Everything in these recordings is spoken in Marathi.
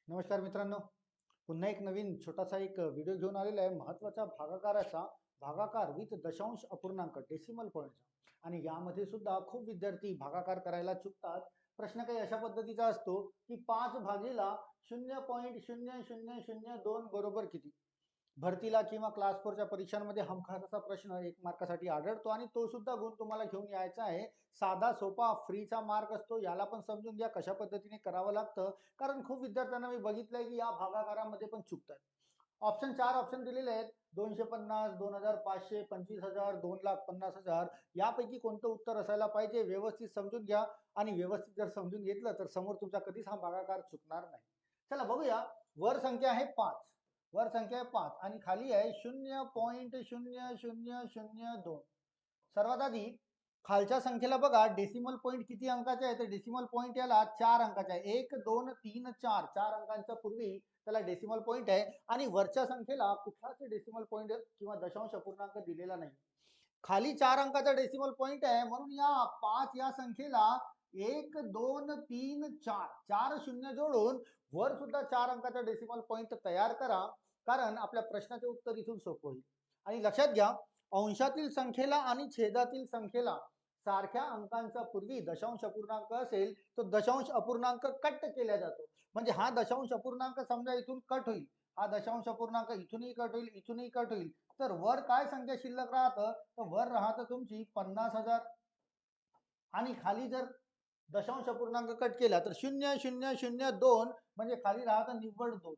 नमस्कार मित्रांनो, पुन्हा एक नवीन छोटासा एक व्हिडिओ घेऊन आलेला आहे महत्त्वाचा भागाकाराचा. भागाकार विथ दशांश अपूर्णांक डेसिमल पॉईंटचा. आणि यामध्ये सुद्धा खूप विद्यार्थी भागाकार करायला चुकतात. प्रश्न काही अशा पद्धतीचा असतो की 5 भागीला 0.0002 बरोबर किती. भरतीला किंवा क्लास 4च्या परीक्षांमध्ये हमखास असा प्रश्न 1 मार्कासाठी आढळतो आणि तो सुद्धा गुण तुम्हाला घेऊन यायचा आहे. साधा सोपा फ्रीचा मार्क असतो. याला पण समजून घ्या कशा पद्धतीने करावं लागतं. कारण खूप विद्यार्थ्यांना मी बघितलंय की या भागाकारामध्ये पण चुकतात. ऑप्शन 4 ऑप्शन दिलेले आहेत. 250, 2500, 25,000, 2,50,000 यापैकी कोणतं उत्तर असायला पाहिजे व्यवस्थित समजून घ्या. आणि व्यवस्थित जर समजून घेतलं तर समोर तुमचा कधीच हा भागाकार चुकणार नाही. चला बघूया. वर संख्या आहे 5. वर संख्या आहे 5 आणि खाली आहे 0.0002. सर्वात आधी खालच्या संख्येला बघा डेसिमल पॉईंट किती अंकाचे आहे. तर डेसिमल पॉईंट याला 4 अंकाचे आहे. 1 2 3 4 4 अंकांच्या पूर्वी त्याला डेसिमल पॉईंट आहे. आणि वरच्या संख्येला कुठलाच डेसिमल पॉईंट किंवा दशांश अपूर्णांक दिलेला नाही. खाली 4 अंकाचा डेसिमल पॉईंट आहे म्हणून या 5 या संख्येला 1 2 3 4 4 शून्य जोडून वर सुद्धा 4 अंकाचा डेसिमल पॉईंट तयार करा. कारण आपल्या प्रश्नाचे उत्तर इथून सोपं होईल. आणि लक्षात घ्या, अंशातील संख्येला आणि छेदातील संख्येला सारख्या अंकांचा पूर्वी दशांश अपूर्णांक असेल तर दशांश अपूर्णांक कट केला जातो. म्हणजे हा दशांश अपूर्णांक समजा इथून कट होईल, हा दशांश अपूर्णांक इथूनही कट होईल, इथूनही कट होईल. तर वर काय संख्या शिल्लक राहतं. तर वर राहतं तुमची 50,000. आणि खाली जर दशांश अपूर्णांक कट केला तर 0.002 म्हणजे खाली राहतं निव्वळ 2.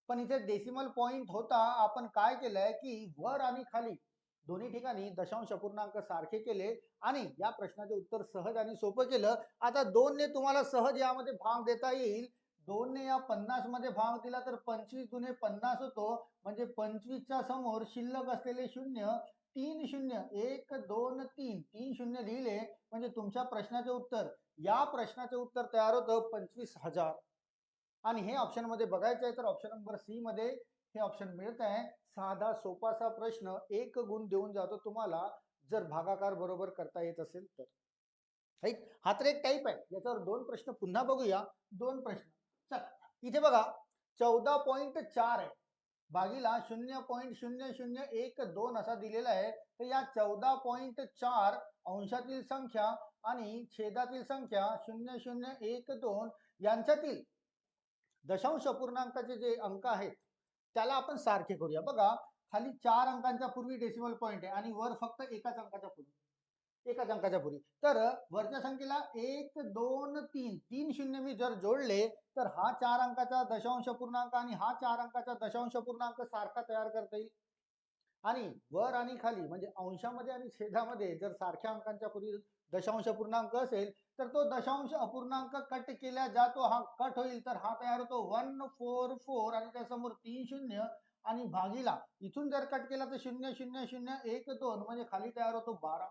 पण इथे डेसिमल पॉइंट होता. आपण काय केलंय की वर आणि खाली दोन्ही ठिकाणी दशांश अपूर्णांक सारखे केले आणि या प्रश्नाचे उत्तर सहज आणि सोपं केलं. आता 2 ने तुम्हाला सहज यामध्ये भाग देता येईल. 2 ने या 50 मध्ये भाग दिला तर 25 दुने 50 होतो. म्हणजे 25च्या समोर शिल्लक असलेले शून्य 3 शून्य 1 2 3 3 शून्य लिहिले म्हणजे तुमच्या प्रश्नाचे उत्तर, या प्रश्नाचे उत्तर तयार होतं 25,000. आणि हे ऑप्शन मध्ये बघायचं आहे तर ऑप्शन नंबर सी मध्ये हे ऑप्शन मिळत आहे. साधा सोपासा प्रश्न 1 गुण देऊन जातो तुम्हाला जर भागाकार बरोबर करता येत असेल तर. राईट. हा तर एक टाईप आहे. याच्यावर 2 प्रश्न पुन्हा बघूया. 2 प्रश्न. चल इथे बघा 14.4 आहे भागीला 0.0012 असा दिलेला आहे. तर या 14.4 अंशातील संख्या आणि छेदातील संख्या 0012 यांच्यातील दशांश अपूर्णांकाचे जे अंक आहेत त्याला आपण सारखे करूया. बघा खाली 4 अंकांच्या पूर्वी डेसिमल पॉईंट आहे आणि वर फक्त एकाच अंकाच्या पूर्वी. तर वरच्या संख्येला 1 2 3 3 शून्य मी जर जोडले तर हा 4 अंकाचा दशांश पूर्णांक आणि हा 4 अंकाचा दशांश पूर्णांक सारखा तयार करता येईल. आणि वर आणि खाली म्हणजे अंशामध्ये आणि छेदामध्ये जर सारख्या अंकांच्या पूर्वी दशांश पूर्णांक असेल तर तो दशांश अपूर्णांक कट केला जातो. हा कट होईल तर हा तयार होतो 144 आणि त्यासमोर 3 शून्य आणि भागीला इथून जर कट केला तर 0.0012 म्हणजे खाली तयार होतो 12.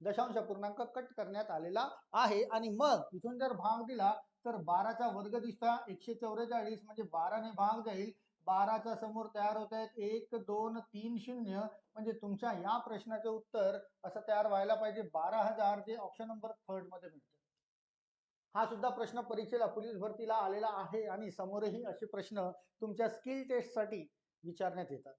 दशांश पूर्णांक कट करण्यात आलेला आहे. आणि मग इथून जर भाग दिला तर 12चा वर्ग दिसता 144 म्हणजे 12 ने भाग जाईल. 12च्या समोर तयार होत आहेत 1 2 3 शून्य म्हणजे तुमच्या या प्रश्नाचे उत्तर असं तयार व्हायला पाहिजे 12,000 जे ऑप्शन नंबर 3 मध्ये मिळतं. हा सुद्धा प्रश्न परीक्षेला पोलीस भरतीला आलेला आहे आणि समोरही असे प्रश्न तुमच्या स्किल टेस्ट साठी विचारण्यात येतात.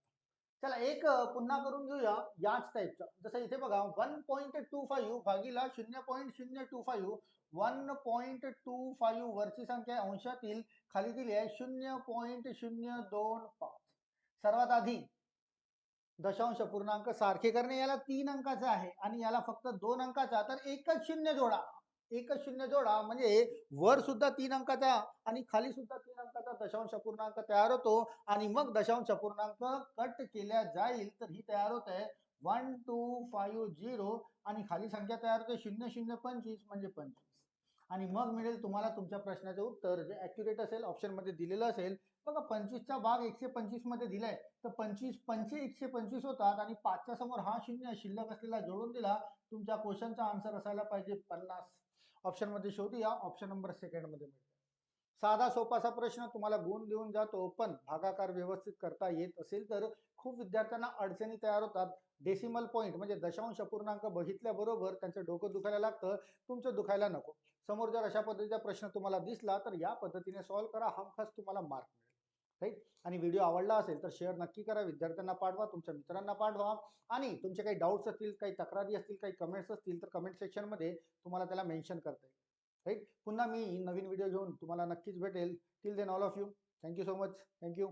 चला एक पुन्हा करून घेऊया याच टाईपचा. जसं इथे बघा 1.25 भागीला 0.025 1.25 वरची संख्या अंशातील खाली दिली आहे 0.025. सर्वात आधी दशांश पूर्णांक सारखे करणे. याला 3 अंकाचा आहे आणि याला फक्त 2 अंकाचा. तर एकच शून्य जोडा, एकच शून्य जोडा म्हणजे वर सुद्धा 3 अंकाचा आणि खाली सुद्धा 3 अंकाचा दशांश पूर्णांक तयार होतो. आणि मग दशांश पूर्णांक कट केल्या जाईल तर ही तयार होत आहे 1250 आणि खाली संख्या तयार होते 0025 म्हणजे 25. आणि मग मिळेल तुम्हाला तुमच्या प्रश्नाचे उत्तर जे ऍक्युरेट असेल ऑप्शन मध्ये दिलेलं असेल. बघा 25चा भाग 125 मध्ये दिलाय तर 25 पंचे 125 होतात आणि 5च्या समोर हा शून्य शिल्लक असलेला जोडून दिला. तुमच्या क्वेश्चनचा आन्सर असायला पाहिजे 50. ऑप्शन मध्ये शोधूया. ऑप्शन नंबर सेकंड मध्ये मिळते. साधा सोपासा प्रश्न तुम्हाला गुण देऊन जातो, पण भागाकार व्यवस्थित करता येत असेल तर खूप विद्यार्थ्यांना अडचणी तयार होतात. डेसिमल पॉईंट म्हणजे दशांश अपूर्णांक बघितल्याबरोबर त्यांचं डोकं दुखायला लागतं, तुमचं दुखायला नको. समोर जर अशा पद्धतीचा प्रश्न तुम्हाला दिसला तर या पद्धतीने सॉल्व्ह करा, हमखास तुम्हाला मार्क मिळेल. राईट. आणि व्हिडिओ आवडला असेल तर शेअर नक्की करा, विद्यार्थ्यांना पाठवा, तुमच्या मित्रांना पाठवा. आणि तुमचे काही डाऊट्स असतील, काही तक्रारी असतील, काही कमेंट्स असतील तर कमेंट सेक्शनमध्ये तुम्हाला त्याला मेन्शन करता येईल. राईट. पुन्हा मी नवीन व्हिडिओ घेऊन तुम्हाला नक्कीच भेटेल. Till then all of you, thank you so much. Thank you.